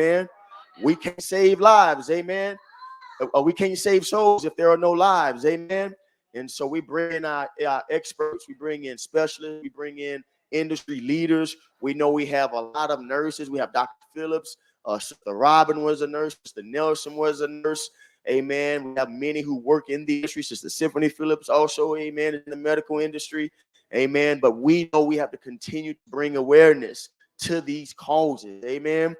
Amen. We can't save lives. Amen. We can't save souls if there are no lives. Amen. And so we bring in our experts, we bring in specialists, we bring in industry leaders. We know we have a lot of nurses. We have Dr. Phillips, Sister Robin was a nurse, Sister Nelson was a nurse. Amen. We have many who work in the industry. Sister Symphony Phillips also, amen, in the medical industry. Amen. But we know we have to continue to bring awareness to these causes. Amen.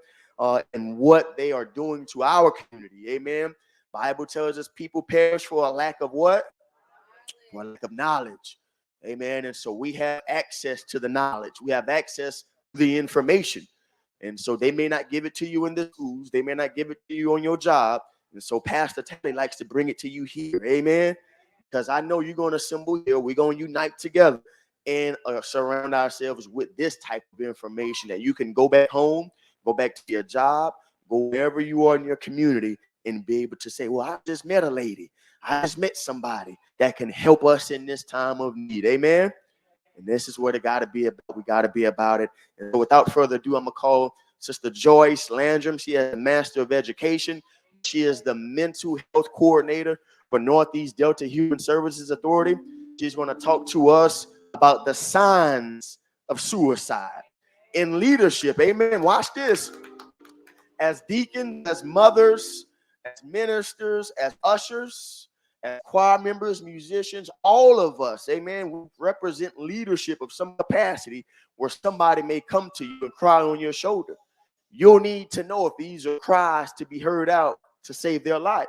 And what they are doing to our community. Amen. Bible tells us people perish for a lack of what? For a lack of knowledge. Amen. And so we have access to the knowledge. We have access to the information. And so they may not give it to you in the schools. They may not give it to you on your job. And so Pastor Tally likes to bring it to you here. Amen. Because I know you're going to assemble here. We're going to unite together and surround ourselves with this type of information that you can go back home, go back to your job, go wherever you are in your community and be able to say, well, I just met a lady. I just met somebody that can help us in this time of need. Amen. And this is what it got to be about. We got to be about it. And so without further ado, I'm going to call Sister Joyce Landrum. She has a Master of Education. She is the Mental Health Coordinator for Northeast Delta Human Services Authority. She's going to talk to us about the signs of suicide in leadership. Amen. Watch this. As deacons, as mothers, as ministers, as ushers, as choir members, musicians, all of us, amen, we represent leadership of some capacity where somebody may come to you and cry on your shoulder. You'll need to know if these are cries to be heard out to save their life.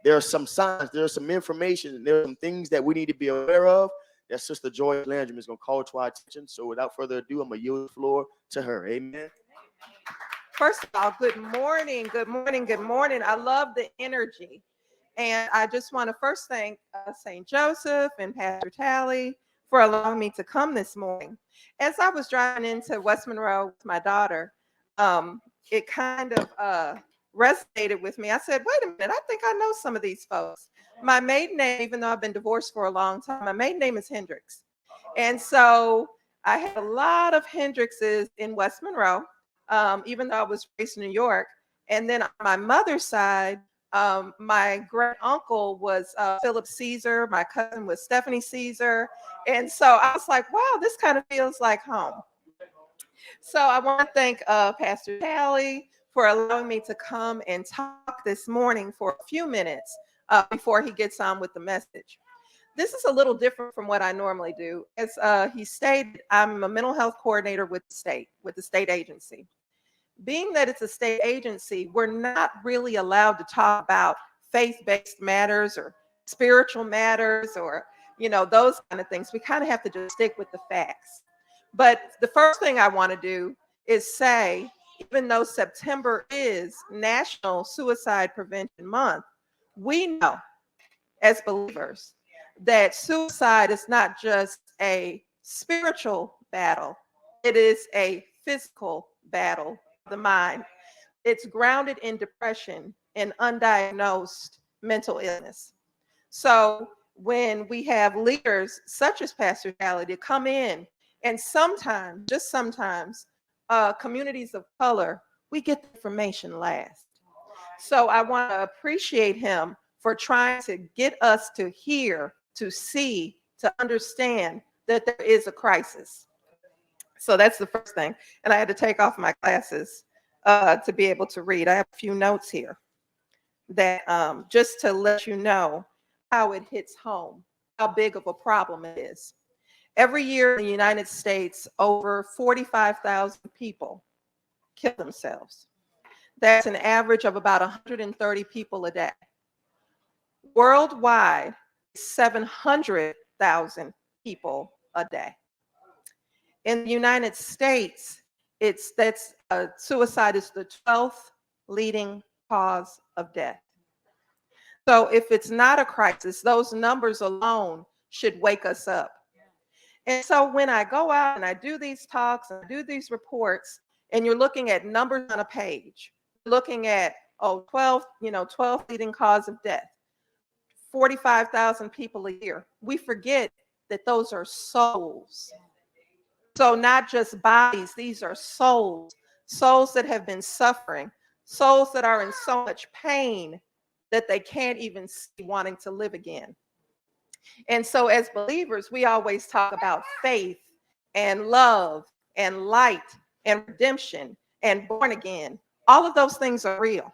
There are some signs, there's some information, there are some things that we need to be aware of that Sister Joyce Landrum is going to call to our attention. So without further ado, I'm going to yield the floor to her. Amen. First of all, good morning, good morning, good morning. I love the energy. And I just want to first thank St. Joseph and Pastor Tally for allowing me to come this morning. As I was driving into West Monroe with my daughter, it kind of resonated with me. I said, wait a minute, I think I know some of these folks. My maiden name, even though I've been divorced for a long time, my maiden name is Hendricks. And so I had a lot of Hendrickses in West Monroe, even though I was raised in New York. And then on my mother's side, my great uncle was Philip Caesar. My cousin was Stephanie Caesar. And so I was like, wow, this kind of feels like home. So I want to thank Pastor Tally for allowing me to come and talk this morning for a few minutes before he gets on with the message. This is a little different from what I normally do. As he stated, I'm a mental health coordinator with the state agency. Being that it's a state agency, we're not really allowed to talk about faith-based matters or spiritual matters or, those kind of things. We kind of have to just stick with the facts. But the first thing I want to do is say, even though September is National Suicide Prevention Month, we know as believers that suicide is not just a spiritual battle. It is a physical battle of the mind. It's grounded in depression and undiagnosed mental illness. So when we have leaders such as Pastor Tally to come in, and sometimes, just sometimes, communities of color, we get the information last. So I want to appreciate him for trying to get us to hear, to see, to understand that there is a crisis. So that's the first thing. And I had to take off my glasses to be able to read. I have a few notes here that just to let you know how it hits home, how big of a problem it is. Every year in the United States, over 45,000 people kill themselves. That's an average of about 130 people a day. Worldwide, 700,000 people a day. In the United States, suicide is the 12th leading cause of death. So if it's not a crisis, those numbers alone should wake us up. And so when I go out and I do these talks and I do these reports, and you're looking at numbers on a page, looking at 12 leading cause of death, 45,000 people a year, we forget that those are souls. So not just bodies, these are souls that have been suffering, souls that are in so much pain that they can't even see wanting to live again. And so as believers, we always talk about faith and love and light and redemption and born again. All of those things are real.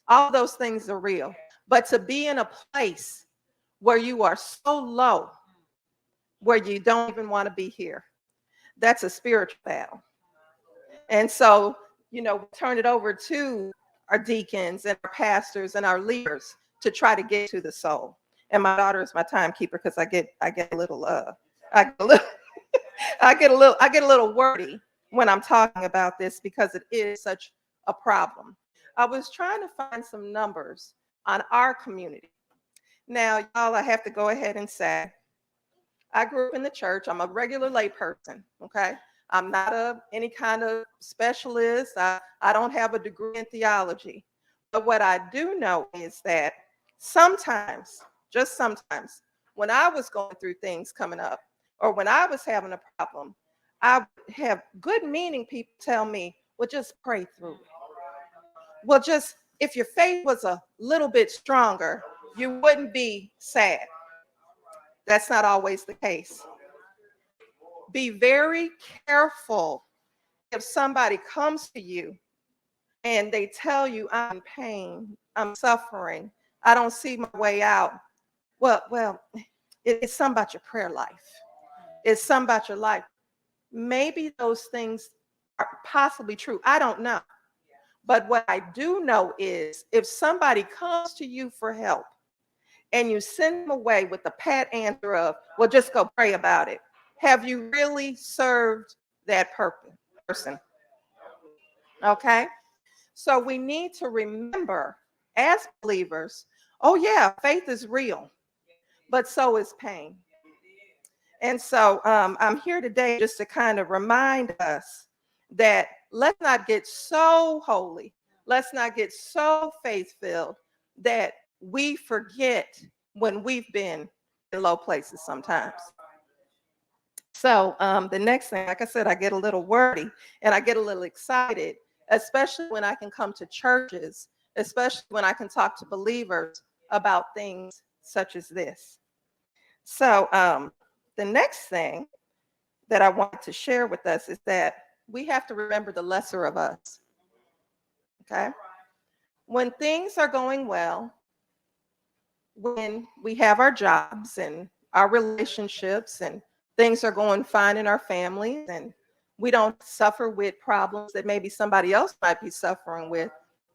All of those things are real. But to be in a place where you are so low, where you don't even want to be here, that's a spiritual battle. And so, we turn it over to our deacons and our pastors and our leaders to try to get to the soul. And my daughter is my timekeeper because I get a little I get a little I get a little wordy when I'm talking about this because it is such a problem. I was trying to find some numbers on our community. Now, y'all, I have to go ahead and say, I grew up in the church. I'm a regular lay person, okay? I'm not any kind of specialist. I don't have a degree in theology. But what I do know is that sometimes, just sometimes, when I was going through things coming up, or when I was having a problem, I would have good meaning people tell me, well, just pray through it. Well, just if your faith was a little bit stronger, you wouldn't be sad. That's not always the case. Be very careful if somebody comes to you and they tell you, I'm in pain, I'm suffering, I don't see my way out. Well, it's something about your prayer life. It's something about your life. Maybe those things are possibly true. I don't know. But what I do know is if somebody comes to you for help and you send them away with the pat answer of, well, just go pray about it, have you really served that person? Okay? So we need to remember as believers, oh yeah, faith is real, but so is pain. And so I'm here today just to kind of remind us that let's not get so holy, let's not get so faith-filled that we forget when we've been in low places sometimes. So the next thing, like I said, I get a little wordy and I get a little excited, especially when I can come to churches, especially when I can talk to believers about things such as this. So the next thing that I want to share with us is that we have to remember the lesser of us. Okay? When things are going well, when we have our jobs and our relationships and things are going fine in our families and we don't suffer with problems that maybe somebody else might be suffering with,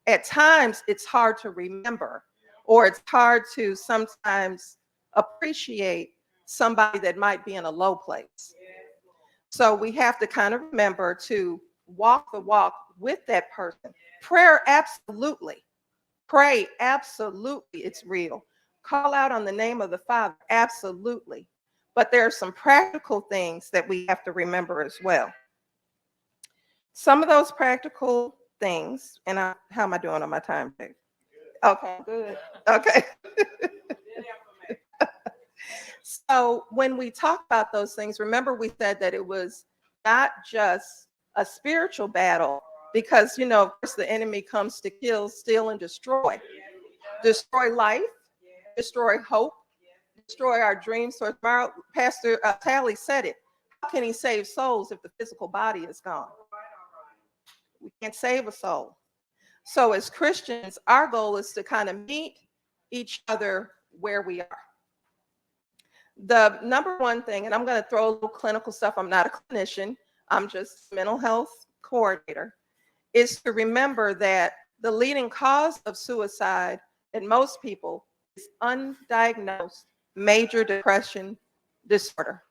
at times it's hard to remember, or it's hard to sometimes appreciate somebody that might be in a low place. So we have to kind of remember to walk the walk with that person. Prayer, absolutely. Pray, absolutely, it's real. Call out on the name of the Father, absolutely. But there are some practical things that we have to remember as well. Some of those practical things, and how am I doing on my time, Dave? Okay, good. Okay. So when we talk about those things, remember we said that it was not just a spiritual battle, because, of course, the enemy comes to kill, steal, and destroy. Destroy life, destroy hope, destroy our dreams. So tomorrow, Pastor Tally said it. How can he save souls if the physical body is gone? We can't save a soul. So as Christians, our goal is to kind of meet each other where we are. The number one thing, and I'm going to throw a little clinical stuff, I'm not a clinician, I'm just a mental health coordinator, is to remember that the leading cause of suicide in most people is undiagnosed major depression disorder.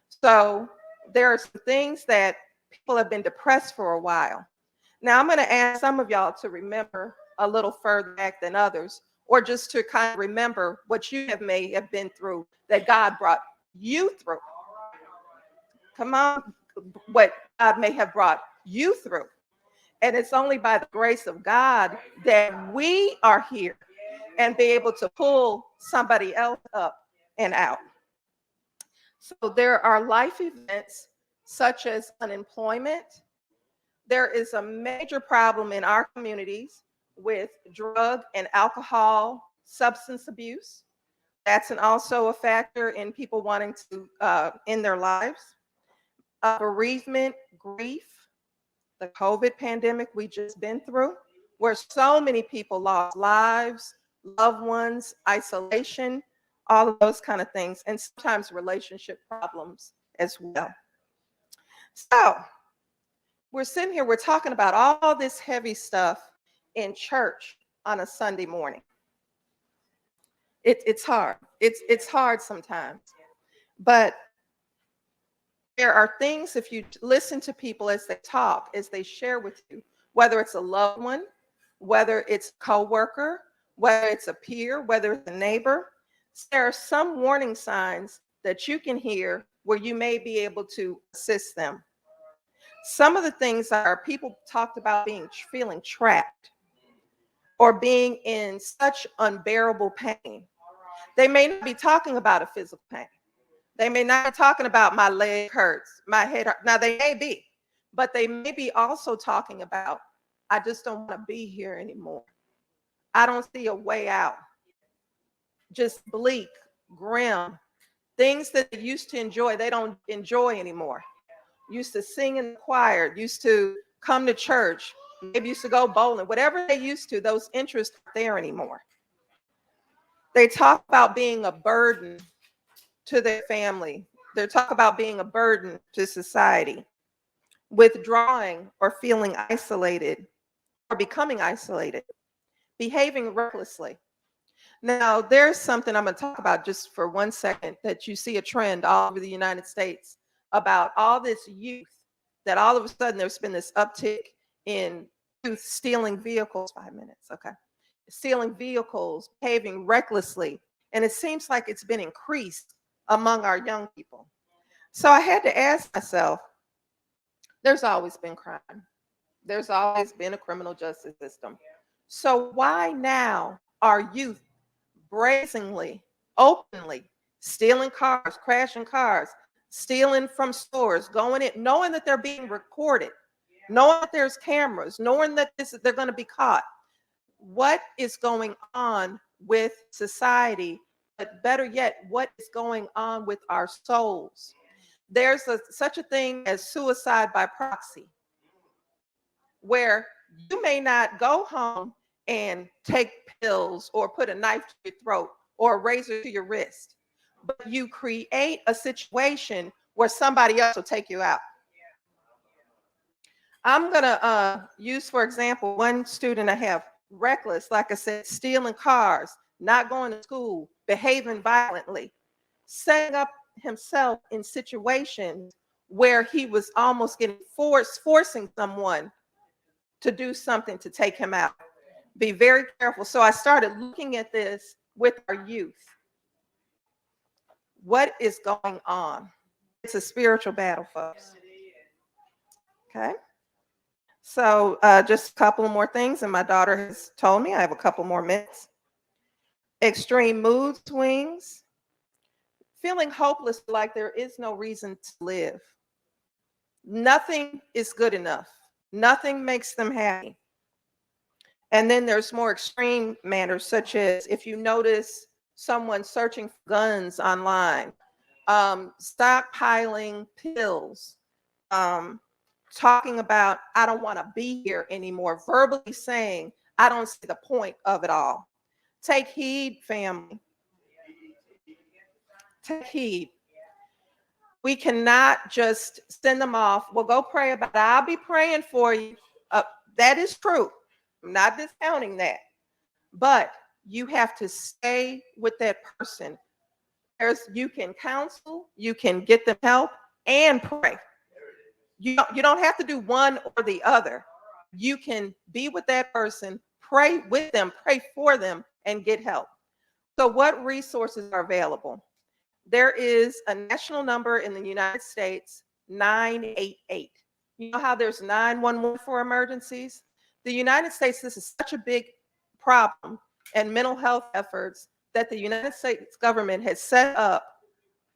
So there are some things that people have been depressed for a while. Now I'm going to ask some of y'all to remember a little further back than others, or just to kind of remember what you may have been through that God brought you through. Come on, what God may have brought you through. And it's only by the grace of God that we are here and be able to pull somebody else up and out. So there are life events such as unemployment. There is a major problem in our communities with drug and alcohol substance abuse. That's also a factor in people wanting to end their lives. Bereavement, grief, the COVID pandemic we just been through, where so many people lost lives, loved ones, isolation, all of those kind of things, and sometimes relationship problems as well. So we're sitting here, we're talking about all this heavy stuff in church on a Sunday morning. It's hard. It's hard sometimes. But there are things, if you listen to people as they talk, as they share with you, whether it's a loved one, whether it's a coworker, whether it's a peer, whether it's a neighbor, there are some warning signs that you can hear where you may be able to assist them. Some of the things are people talked about feeling trapped or being in such unbearable pain. They may not be talking about a physical pain. They may not be talking about my leg hurts, my head hurts. Now they may be, but they may be also talking about, I just don't want to be here anymore. I don't see a way out. Just bleak, grim. Things that they used to enjoy, they don't enjoy anymore. Used to sing in the choir, used to come to church, maybe used to go bowling, whatever they used to, those interests aren't there anymore. They talk about being a burden to their family. They talk about being a burden to society, withdrawing or feeling isolated or becoming isolated, behaving recklessly. Now, there's something I'm going to talk about just for 1 second that you see a trend all over the United States about all this youth, that all of a sudden there's been this uptick in youth stealing vehicles. 5 minutes, okay. Stealing vehicles, behaving recklessly. And it seems like it's been increased among our young people. So I had to ask myself, there's always been crime. There's always been a criminal justice system. So why now are youth brazenly, openly stealing cars, crashing cars, stealing from stores, going in, knowing that they're being recorded, knowing that there's cameras, knowing that they're going to be caught? What is going on with society? But better yet, what is going on with our souls? There's such a thing as suicide by proxy, where you may not go home and take pills or put a knife to your throat or a razor to your wrist, but you create a situation where somebody else will take you out. I'm going to use, for example, one student I have, reckless, like I said, stealing cars, not going to school, behaving violently, setting up himself in situations where he was almost getting forcing someone to do something to take him out. Be very careful. So I started looking at this with our youth. What is going on? It's a spiritual battle, folks. Okay. So just a couple more things, and my daughter has told me I have a couple more minutes. Extreme mood swings, feeling hopeless, like there is no reason to live. Nothing is good enough. Nothing makes them happy. And then there's more extreme matters, such as if you notice someone searching for guns online, stockpiling pills, talking about, I don't want to be here anymore, verbally saying, I don't see the point of it all. Take heed, family. Take heed. We cannot just send them off. Well, go pray about it. I'll be praying for you. That is true. I'm not discounting that. But you have to stay with that person. You can counsel, you can get them help, and pray. You don't have to do one or the other. You can be with that person, pray with them, pray for them, and get help. So what resources are available? There is a national number in the United States, 988. You know how there's 911 for emergencies? The United States, this is such a big problem and mental health efforts that the United States government has set up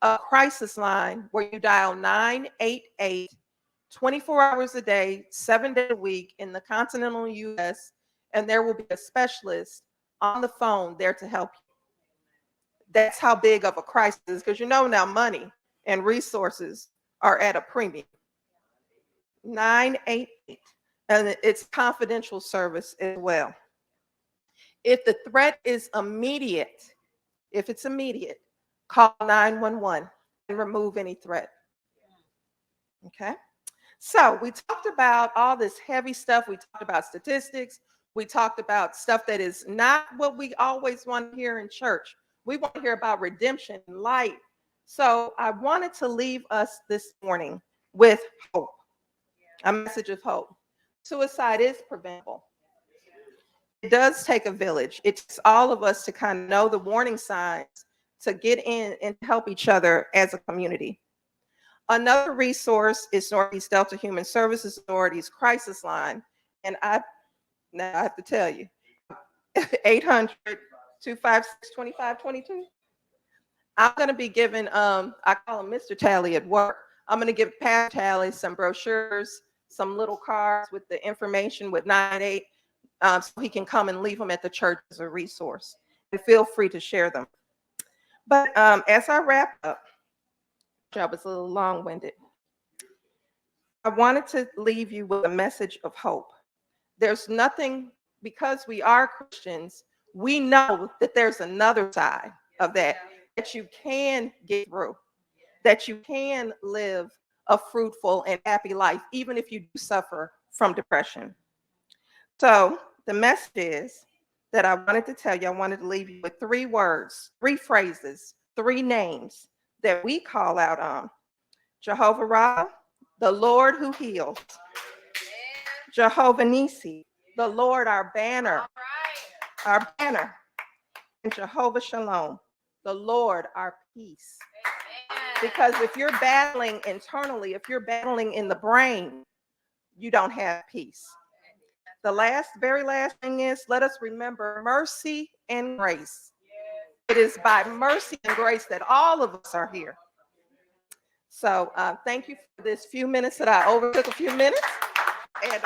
a crisis line where you dial 988 24 hours a day, 7 days a week in the continental US, and there will be a specialist on the phone there to help you. That's how big of a crisis is, because you know now money and resources are at a premium. 988, and it's confidential service as well. If the threat is immediate, if it's immediate, call 911 and remove any threat. Okay? So we talked about all this heavy stuff. We talked about statistics. We talked about stuff that is not what we always want to hear in church. We want to hear about redemption and light. So I wanted to leave us this morning with hope, a message of hope. Suicide is preventable. It does take a village. It takes all of us to kind of know the warning signs, to get in and help each other as a community. Another resource is Northeast Delta Human Services Authority's crisis line. And now I have to tell you, 800-256-2522. I'm going to be giving, I call him Mr. Tally at work. I'm going to give Pastor Tally some brochures, some little cards with the information with 988, so he can come and leave them at the church as a resource. And feel free to share them. But as I wrap up, I was a little long-winded. I wanted to leave you with a message of hope. There's nothing, because we are Christians, we know that there's another side of that you can get through, that you can live a fruitful and happy life, even if you do suffer from depression. So the message is that I wanted to tell you, I wanted to leave you with 3 words, 3 phrases, 3 names that we call out on. Jehovah Rapha, the Lord who heals. Jehovah Nissi, the Lord our banner. Our banner. And Jehovah Shalom, the Lord our peace. Because if you're battling internally, if you're battling in the brain, you don't have peace. The very last thing is, let us remember mercy and grace. It is by mercy and grace that all of us are here. So thank you for this few minutes that I overtook a few minutes. And